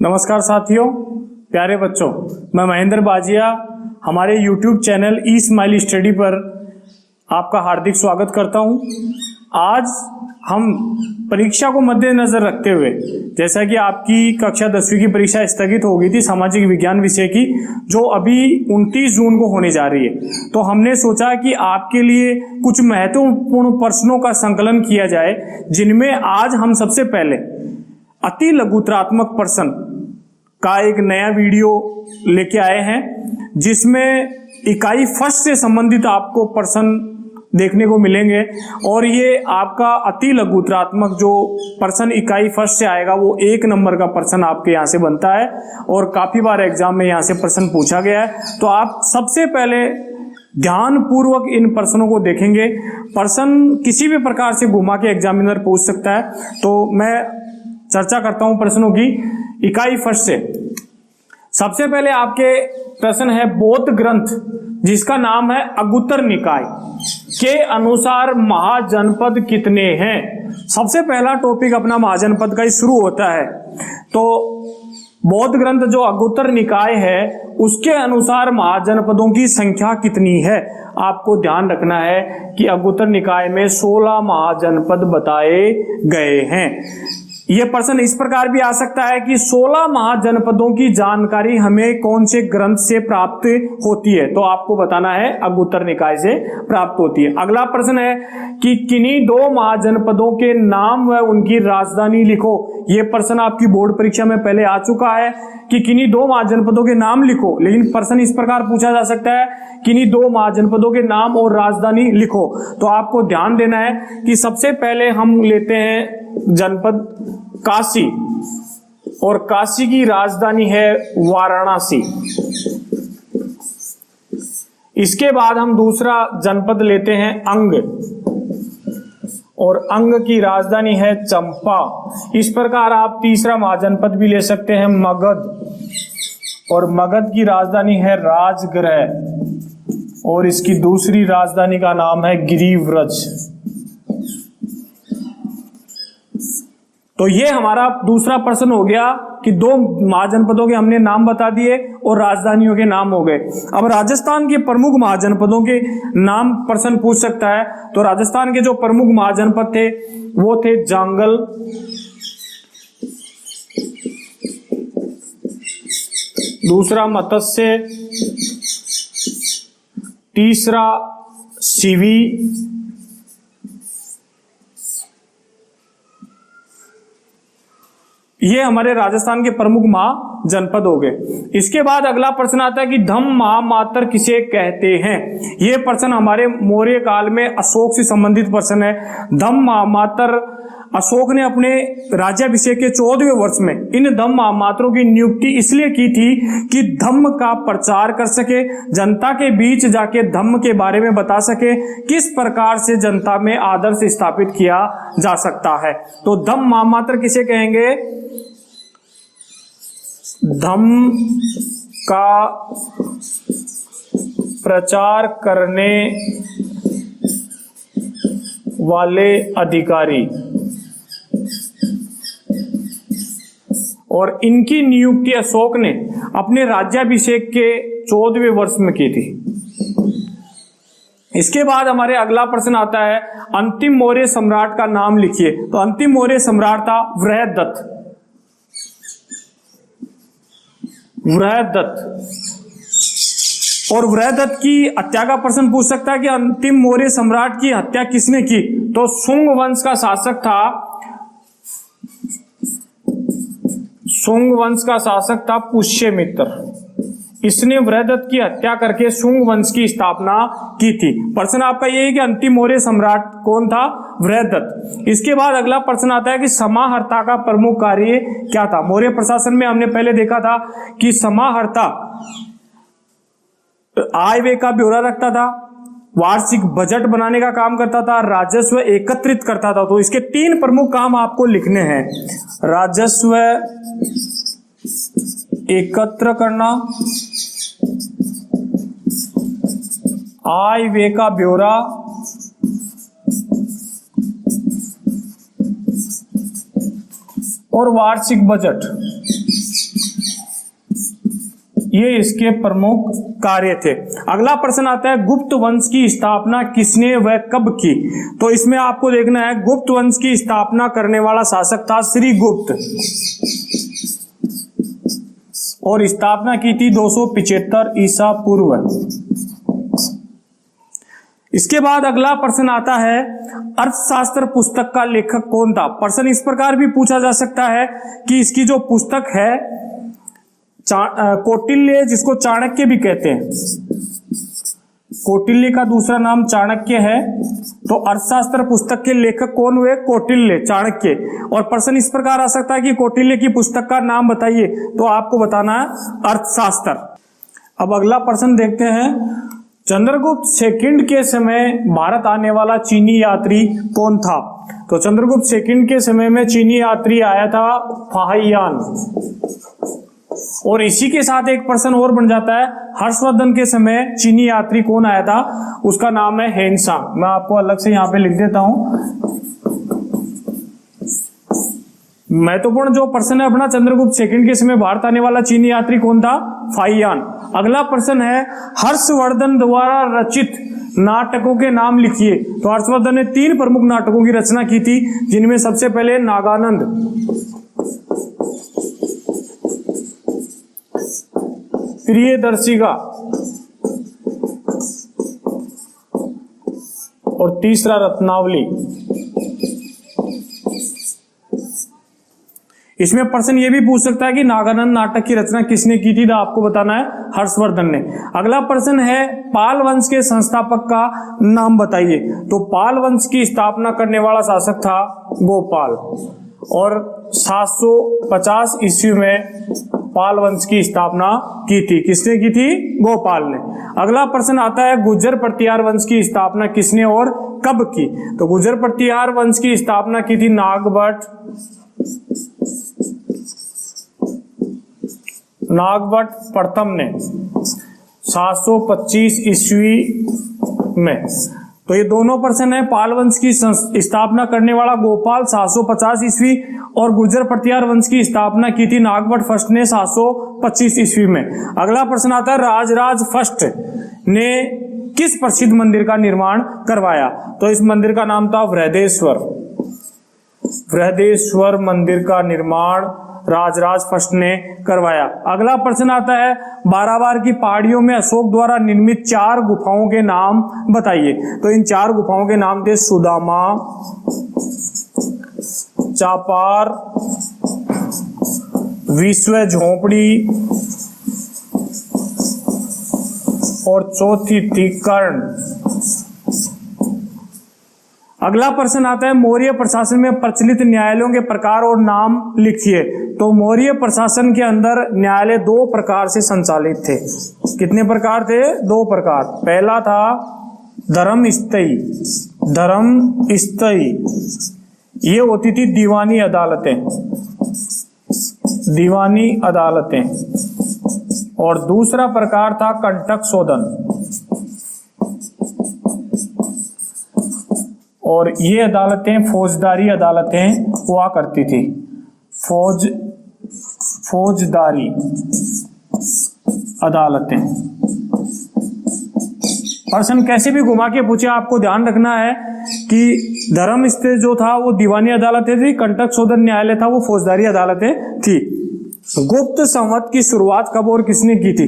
नमस्कार साथियों, प्यारे बच्चों, मैं महेंद्र बाजिया हमारे YouTube चैनल ई स्माइल स्टडी पर आपका हार्दिक स्वागत करता हूं। आज हम परीक्षा को मद्देनजर रखते हुए, जैसा कि आपकी कक्षा 10वीं की परीक्षा स्थगित हो गई थी सामाजिक विज्ञान विषय की, जो अभी 29 जून को होने जा रही है, तो हमने सोचा कि आपके लिए कुछ महत्वपूर्ण प्रश्नों का संकलन किया जाए, जिनमें आज हम सबसे पहले अति लघुत्रात्मक प्रश्न का एक नया वीडियो लेके आए हैं, जिसमें इकाई फर्स्ट से संबंधित आपको प्रश्न देखने को मिलेंगे। और ये आपका अति लघुत्रात्मक जो प्रश्न इकाई फर्स्ट से आएगा, वो 1 नंबर का प्रश्न आपके यहाँ से बनता है और काफी बार एग्जाम में यहाँ से प्रश्न पूछा गया है। तो आप सबसे पहले ध्यान पूर्वक इन प्रश्नों को देखेंगे। प्रश्न किसी भी प्रकार से घुमा के एग्जामिनर पूछ सकता है, तो मैं चर्चा करता हूं प्रश्नों की इकाई फर्स्ट से। सबसे पहले आपके प्रश्न है बौद्ध ग्रंथ जिसका नाम है अगुत्तर निकाय के अनुसार महाजनपद कितने हैं। सबसे पहला टॉपिक अपना महाजनपद का ही शुरू होता है। तो बौद्ध ग्रंथ जो अगुत्तर निकाय है, उसके अनुसार महाजनपदों की संख्या कितनी है। आपको ध्यान रखना है कि अगुत्तर निकाय में 16 महाजनपद बताए गए हैं। यह प्रश्न इस प्रकार भी आ सकता है कि 16 महाजनपदों की जानकारी हमें कौन से ग्रंथ से प्राप्त होती है, तो आपको बताना है अगुत्तर निकाय से प्राप्त होती है। अगला प्रश्न है कि किन्हीं 2 महाजनपदों के नाम व उनकी राजधानी लिखो। यह प्रश्न आपकी बोर्ड परीक्षा में पहले आ चुका है कि किन्हीं 2 महाजनपदों के नाम लिखो, लेकिन प्रश्न इस प्रकार पूछा जा सकता है किन्हीं 2 महाजनपदों के नाम और राजधानी लिखो। तो आपको ध्यान देना है कि सबसे पहले हम लेते हैं जनपद काशी, और काशी की राजधानी है वाराणसी। इसके बाद हम दूसरा जनपद लेते हैं अंग, और अंग की राजधानी है चंपा। इस प्रकार आप तीसरा महाजनपद भी ले सकते हैं मगध, और मगध की राजधानी है राजगृह, और इसकी दूसरी राजधानी का नाम है गिरिव्रज। तो ये हमारा दूसरा प्रश्न हो गया कि 2 महाजनपदों के हमने नाम बता दिए और राजधानियों के नाम हो गए। अब राजस्थान के प्रमुख महाजनपदों के नाम प्रश्न पूछ सकता है। तो राजस्थान के जो प्रमुख महाजनपद थे वो थे जांगल, दूसरा मत्स्य, तीसरा सिवी, ये हमारे राजस्थान के प्रमुख महाजनपद हो गए। इसके बाद अगला प्रश्न आता है कि धम्म महामात्र किसे कहते हैं। यह प्रश्न हमारे मौर्य काल में अशोक से संबंधित प्रश्न है। धम्म महामात्र अशोक ने अपने राज्याभिषेक के 14वें वर्ष में इन धम्म महामात्रों की नियुक्ति इसलिए की थी कि धम्म का प्रचार कर सके, जनता के बीच जाके धम्म के बारे में बता सके, किस प्रकार से जनता में आदर्श स्थापित किया जा सकता है। तो धम्म महामात्र किसे कहेंगे? धम्म का प्रचार करने वाले अधिकारी, और इनकी नियुक्ति अशोक ने अपने राज्याभिषेक के 14वें वर्ष में की थी। इसके बाद हमारे अगला प्रश्न आता है अंतिम मौर्य सम्राट का नाम लिखिए। तो अंतिम मौर्य सम्राट था बृहदत्त। और बृहदत्त की हत्या का प्रश्न पूछ सकता है कि अंतिम मौर्य सम्राट की हत्या किसने की। तो शुंग वंश का शासक था, शुंग वंश का शासक था पुष्यमित्र। इसने बृहदत्त की हत्या करके शुंग वंश की स्थापना की थी। प्रश्न आपका ये है कि अंतिम मौर्य सम्राट कौन था? बृहदत्त। इसके बाद अगला प्रश्न आता है कि समाहर्ता का प्रमुख कार्य क्या था। मौर्य प्रशासन में हमने पहले देखा था कि समाहर्ता आय व्यय का ब्यौरा रखता था, वार्षिक बजट बनाने का काम करता था, राजस्व एकत्रित करता था। तो इसके 3 प्रमुख काम आपको लिखने हैं। राजस्व एकत्र करना, आय व्यय का ब्यौरा और वार्षिक बजट ये इसके प्रमुख कार्य थे। अगला प्रश्न आता है गुप्त वंश की स्थापना किसने व कब की। तो इसमें आपको देखना है गुप्त वंश की स्थापना करने वाला शासक था श्रीगुप्त और स्थापना की थी 275 ईसा पूर्व। इसके बाद अगला प्रश्न आता है अर्थशास्त्र पुस्तक का लेखक कौन था। प्रश्न इस प्रकार भी पूछा जा सकता है कि इसकी जो पुस्तक है कौटिल्य, जिसको चाणक्य भी कहते हैं, कौटिल्य का दूसरा नाम चाणक्य है, तो अर्थशास्त्र पुस्तक के लेखक कौन हुए, कौटिल्य, चाणक्य। और प्रश्न इस प्रकार आ सकता है कि कौटिल्य की पुस्तक का नाम बताइए, तो आपको बताना है अर्थशास्त्र। अब अगला प्रश्न देखते हैं चंद्रगुप्त सेकंड के समय भारत आने वाला चीनी यात्री कौन था। तो चंद्रगुप्त सेकंड के समय में चीनी यात्री आया था फाहियान। और इसी के साथ एक प्रश्न और बन जाता है हर्षवर्धन के समय चीनी यात्री कौन आया था, उसका नाम है हेनसांग। मैं आपको अलग से यहां पे लिख देता हूं। महत्वपूर्ण जो प्रश्न है अपना, चंद्रगुप्त सेकंड के समय भारत आने वाला चीनी यात्री कौन था, फाहियान। अगला प्रश्न है हर्षवर्धन द्वारा रचित नाटकों के नाम लिखिए। तो हर्षवर्धन ने 3 प्रमुख नाटकों की रचना की थी, जिनमें सबसे पहले नागानंद, प्रियदर्शिका और तीसरा रत्नावली। इसमें प्रश्न ये भी पूछ सकता है कि नागानंद नाटक की रचना किसने की थी, तो आपको बताना है हर्षवर्धन ने। अगला प्रश्न है पाल वंश के संस्थापक का नाम बताइए। तो पाल वंश की स्थापना करने वाला शासक था गोपाल और 750 ईस्वी में पाल वंश की स्थापना की थी। किसने की थी, गोपाल ने। अगला प्रश्न आता है गुर्जर प्रतिहार वंश की स्थापना किसने और कब की। तो गुर्जर प्रतिहार वंश की स्थापना की थी नागभट्ट प्रथम ने 725 ईस्वी में। तो ये दोनों प्रश्न है, पाल वंश की स्थापना करने वाला गोपाल 750 ईस्वी और गुर्जर प्रतिहार वंश की स्थापना की थी नागभट्ट फर्स्ट ने 725 ईस्वी में। अगला प्रश्न आता है राजराज फर्स्ट ने किस प्रसिद्ध मंदिर का निर्माण करवाया। तो इस मंदिर का नाम था बृहदेश्वर मंदिर का निर्माण राजराज फर्स्ट ने करवाया। अगला प्रश्न आता है बाराबार की पहाड़ियों में अशोक द्वारा निर्मित 4 गुफाओं के नाम बताइए। तो इन 4 गुफाओं के नाम थे सुदामा, चापार, विश्व झोपड़ी और चौथी थी कर्ण। अगला प्रश्न आता है मौर्य प्रशासन में प्रचलित न्यायालयों के प्रकार और नाम लिखिए। तो मौर्य प्रशासन के अंदर न्यायालय 2 प्रकार से संचालित थे। कितने प्रकार थे, 2 प्रकार। पहला था धर्मस्थयी, ये होती थी दीवानी अदालतें। और दूसरा प्रकार था कंटक शोधन, और ये अदालतें फौजदारी अदालतें हुआ करती थी। फौजदारी अदालतें। प्रश्न कैसे भी घुमा के पूछे, आपको ध्यान रखना है कि धर्मस्थल जो था वो दीवानी अदालतें थी, कंटक शोधन न्यायालय था वो फौजदारी अदालतें थी। गुप्त संवत की शुरुआत कब और किसने की थी।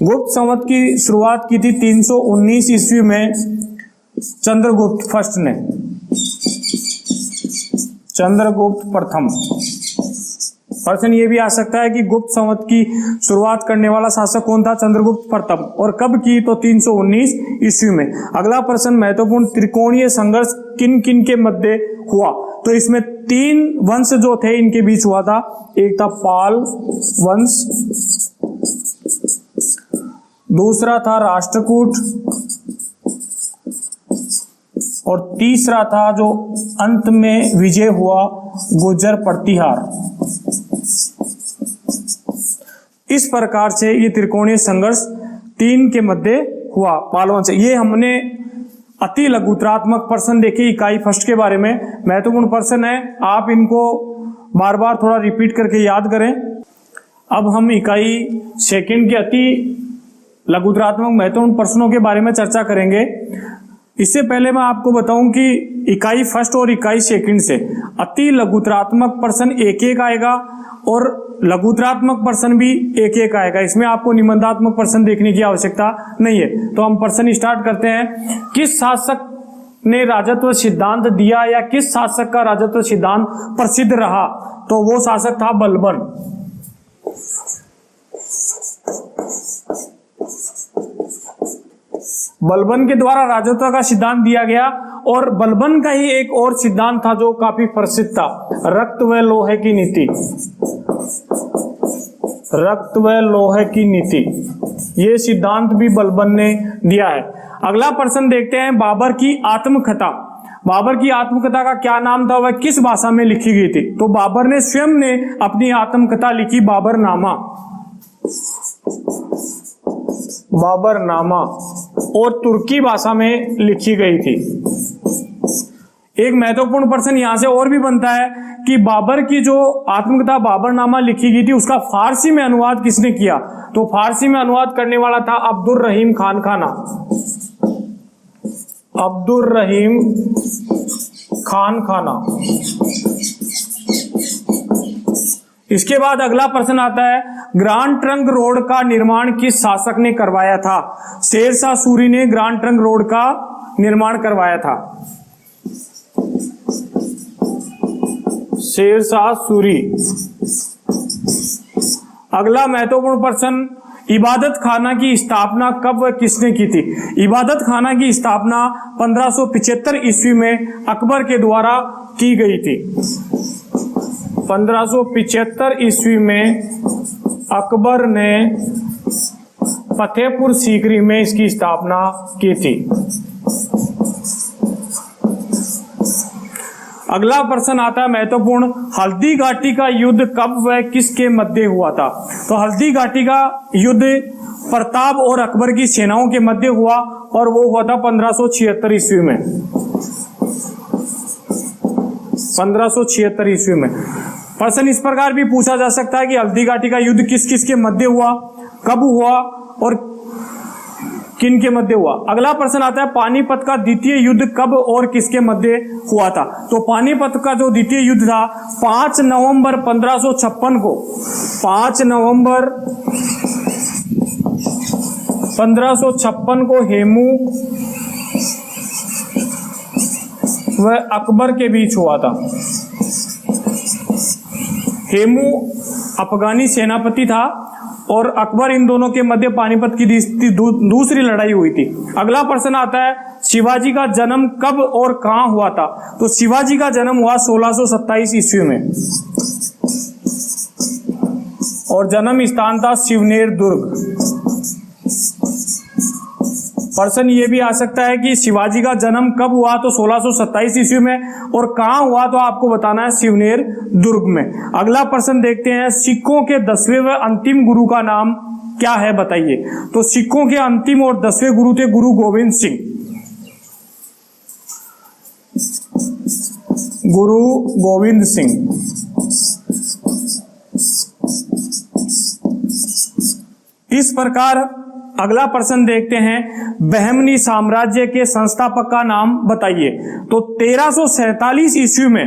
गुप्त संवत की शुरुआत की थी 319 ईस्वी में चंद्रगुप्त फर्स्ट ने, चंद्रगुप्त प्रथम। प्रश्न ये भी आ सकता है कि गुप्त संवत की शुरुआत करने वाला शासक कौन था, चंद्रगुप्त प्रथम, और कब की, तो 319 ईस्वी में। अगला प्रश्न महत्वपूर्ण त्रिकोणीय संघर्ष किन किन के मध्य हुआ। तो इसमें 3 वंश जो थे इनके बीच हुआ था। एक था पाल वंश, दूसरा था राष्ट्रकूट और तीसरा था जो अंत में विजय हुआ गुर्जर प्रतिहार। इस प्रकार से ये त्रिकोणीय संघर्ष 3 के मध्य हुआ पाल वंश। ये हमने अति लघुत्रात्मक प्रश्न देखे इकाई फर्स्ट के बारे में। महत्वपूर्ण प्रश्न है, आप इनको बार बार थोड़ा रिपीट करके याद करें। अब हम इकाई सेकंड के अति लघुतरात्मक महत्वपूर्ण प्रश्नों के बारे में चर्चा करेंगे। इससे पहले मैं आपको बताऊं कि इकाई फर्स्ट और इकाई सेकंड से अति लघुतरात्मक प्रश्न एक एक आएगा और लघुतरात्मक प्रश्न भी एक एक आएगा। इसमें आपको निबंधात्मक प्रश्न देखने की आवश्यकता नहीं है। तो हम प्रश्न स्टार्ट करते हैं। किस शासक ने राजत्व सिद्धांत दिया या किस शासक का राजत्व सिद्धांत प्रसिद्ध रहा? तो वो शासक था बलबन। बलबन के द्वारा राजत्व का सिद्धांत दिया गया। और बलबन का ही एक और सिद्धांत था जो काफी प्रसिद्ध था, रक्त व लोहे की नीति। रक्त व लोहे की नीति, ये सिद्धांत भी बलबन ने दिया है। अगला प्रश्न देखते हैं, बाबर की आत्मकथा। बाबर की आत्मकथा का क्या नाम था, वह किस भाषा में लिखी गई थी? तो बाबर ने स्वयं ने अपनी आत्मकथा लिखी, बाबरनामा। बाबरनामा और तुर्की भाषा में लिखी गई थी। एक महत्वपूर्ण प्रश्न यहां से और भी बनता है कि बाबर की जो आत्मकथा बाबरनामा लिखी गई थी उसका फारसी में अनुवाद किसने किया? तो फारसी में अनुवाद करने वाला था अब्दुल रहीम खान खाना। अब्दुल रहीम खान खाना। इसके बाद अगला प्रश्न आता है, ग्रांड ट्रंक रोड का निर्माण किस शासक ने करवाया था? शेरशाह सूरी ने ग्रांड ट्रंक रोड का निर्माण करवाया था। शेरशाह सूरी। अगला महत्वपूर्ण प्रश्न, इबादत खाना की स्थापना कब व किसने की थी? इबादत खाना की स्थापना 1575 ईस्वी में अकबर के द्वारा की गई थी। 1575 ईस्वी में अकबर ने फतेहपुर सीकरी में इसकी स्थापना की थी। अगला प्रश्न आता है महत्वपूर्ण, हल्दी घाटी का युद्ध कब व किसके मध्य हुआ था? तो हल्दी घाटी का युद्ध प्रताप और अकबर की सेनाओं के मध्य हुआ और वो हुआ था 1576 ईस्वी में। 1576 ईस्वी में। प्रश्न इस प्रकार भी पूछा जा सकता है कि हल्दी घाटी का युद्ध किस किस के मध्य हुआ, कब हुआ और किन के मध्य हुआ? अगला प्रश्न आता है, पानीपत का द्वितीय युद्ध कब और किसके मध्य हुआ था? तो पानीपत का जो द्वितीय युद्ध था 5 नवंबर 1556 को, 5 नवंबर 1556 को हेमू व अकबर के बीच हुआ था। हेमू अफगानी सेनापति था और अकबर, इन दोनों के मध्य पानीपत की दूसरी लड़ाई हुई थी। अगला प्रश्न आता है, शिवाजी का जन्म कब और कहां हुआ था? तो शिवाजी का जन्म हुआ 1627 ईस्वी में और जन्म स्थान था शिवनेर दुर्ग। प्रश्न ये भी आ सकता है कि शिवाजी का जन्म कब हुआ? तो 1627 ईस्वी में और कहां हुआ? तो आपको बताना है शिवनेर दुर्ग में। अगला प्रश्न देखते हैं, सिखों के 10वें व अंतिम गुरु का नाम क्या है, बताइए। तो सिखों के अंतिम और 10वें गुरु थे गुरु गोविंद सिंह। गुरु गोविंद सिंह। इस प्रकार अगला प्रश्न देखते हैं, बहमनी साम्राज्य के संस्थापक का नाम बताइए। तो 1347 ईस्वी में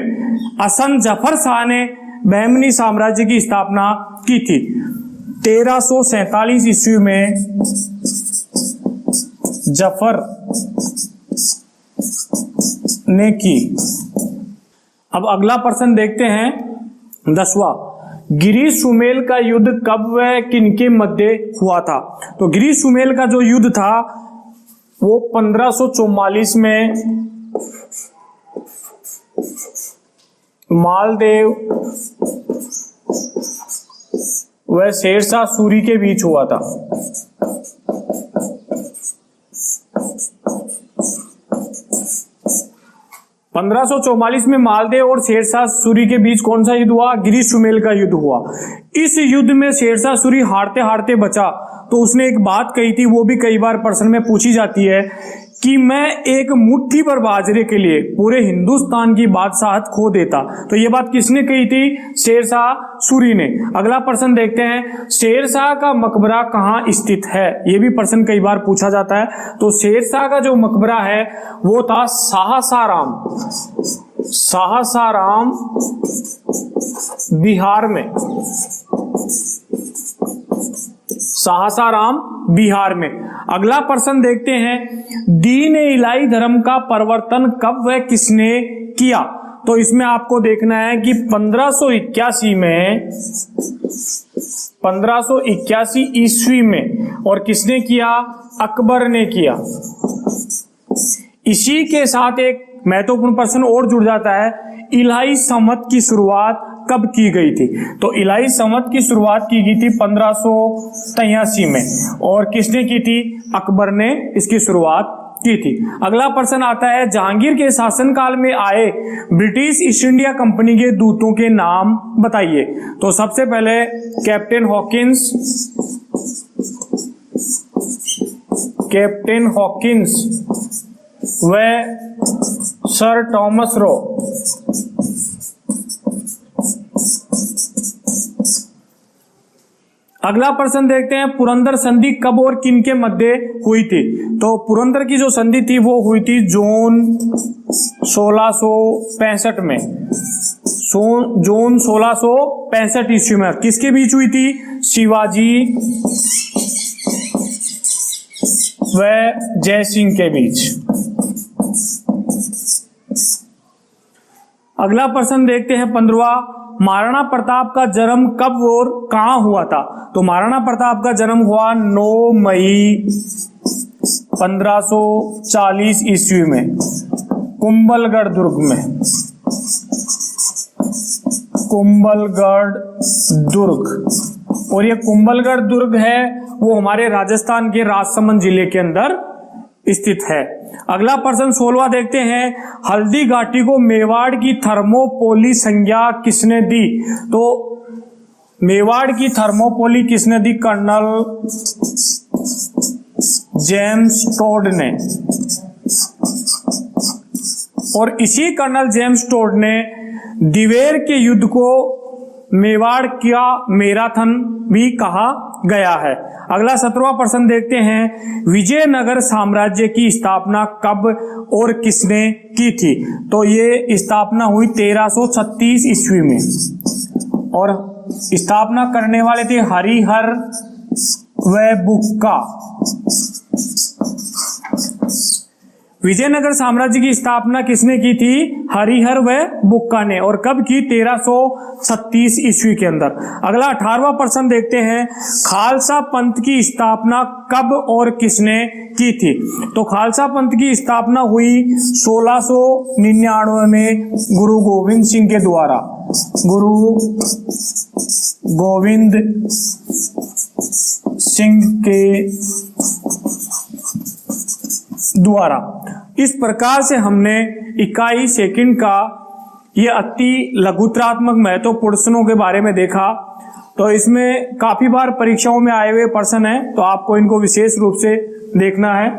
हसन जफर शाह ने बहमनी साम्राज्य की स्थापना की थी। 1347 ईस्वी में जफर ने की। अब अगला प्रश्न देखते हैं 10वां, गिरी सुमेल का युद्ध कब व किनके मध्य हुआ था? तो गिरी सुमेल का जो युद्ध था वो 1544 में मालदेव व शेरशाह सूरी के बीच हुआ था। 1544 में मालदेव और शेरशाह सूरी के बीच कौन सा युद्ध हुआ? गिरी सुमेल का युद्ध हुआ। इस युद्ध में शेरशाह सूरी हारते हारते बचा तो उसने एक बात कही थी, वो भी कई बार प्रश्न में पूछी जाती है कि मैं एक मुट्ठी भर बाजरे के लिए पूरे हिंदुस्तान की बादशाहत खो देता। तो ये बात किसने कही थी? शेरशाह सूरी ने। अगला प्रश्न देखते हैं, शेरशाह का मकबरा कहाँ स्थित है? ये भी प्रश्न कई बार पूछा जाता है। तो शेरशाह का जो मकबरा है वो था सासाराम, सासाराम बिहार में, सासाराम बिहार में। अगला प्रश्न देखते हैं, दीन इलाही धर्म का प्रवर्तन कब व किसने किया? तो इसमें आपको देखना है कि 1581 में, 1581 ईस्वी में। और किसने किया? अकबर ने किया। इसी के साथ एक महत्वपूर्ण प्रश्न और जुड़ जाता है, इलाही संवत की शुरुआत कब की गई थी? तो इलाही संवत की शुरुआत की गई थी 1583 में। और किसने की थी? अकबर ने इसकी शुरुआत की थी। अगला प्रश्न आता है, जहांगीर के शासनकाल में आए ब्रिटिश ईस्ट इंडिया कंपनी के दूतों के नाम बताइए। तो सबसे पहले कैप्टन हॉकिंस, कैप्टन हॉकिंस व सर थॉमस रो। अगला प्रश्न देखते हैं, पुरंदर संधि कब और किन के मध्य हुई थी? तो पुरंदर की जो संधि थी वो हुई थी जून 1665 में, जून 1665 ईस्वी में। किसके बीच हुई थी? शिवाजी व जयसिंह के बीच। अगला प्रश्न देखते हैं 15वां, महाराणा प्रताप का जन्म कब और कहां हुआ था? तो महाराणा प्रताप का जन्म हुआ 9 मई 1540 ईस्वी में, कुंभलगढ़ दुर्ग में, कुंभलगढ़ दुर्ग। और ये कुंभलगढ़ दुर्ग है वो हमारे राजस्थान के राजसमंद जिले के अंदर स्थित है। अगला प्रश्न 16वां देखते हैं, हल्दी घाटी को मेवाड़ की थर्मोपोली संज्ञा किसने दी? तो मेवाड़ की थर्मोपोली किसने दी? कर्नल जेम्स टोड ने। और इसी कर्नल जेम्स टोड ने दिवेर के युद्ध को मेवाड़ का मैराथन भी कहा गया है। अगला 17वां प्रश्न देखते हैं, विजयनगर साम्राज्य की स्थापना कब और किसने की थी? तो ये स्थापना हुई 1336 ईस्वी में। और स्थापना करने वाले थे हरिहर व बुक्का। विजयनगर साम्राज्य की स्थापना किसने की थी? हरिहर व बुक्का ने। और कब की? 1336 ईस्वी के अंदर। अगला 18वां प्रश्न देखते हैं, खालसा पंथ की स्थापना कब और किसने की थी? तो खालसा पंथ की स्थापना हुई 1699 में गुरु गोविंद सिंह के द्वारा, गुरु गोविंद सिंह के द्वारा। इस प्रकार से हमने इकाई सेकंड का ये अति लघुत्रात्मक महत्वपूर्ण प्रश्नों के बारे में देखा। तो इसमें काफी बार परीक्षाओं में आए हुए प्रश्न हैं, तो आपको इनको विशेष रूप से देखना है।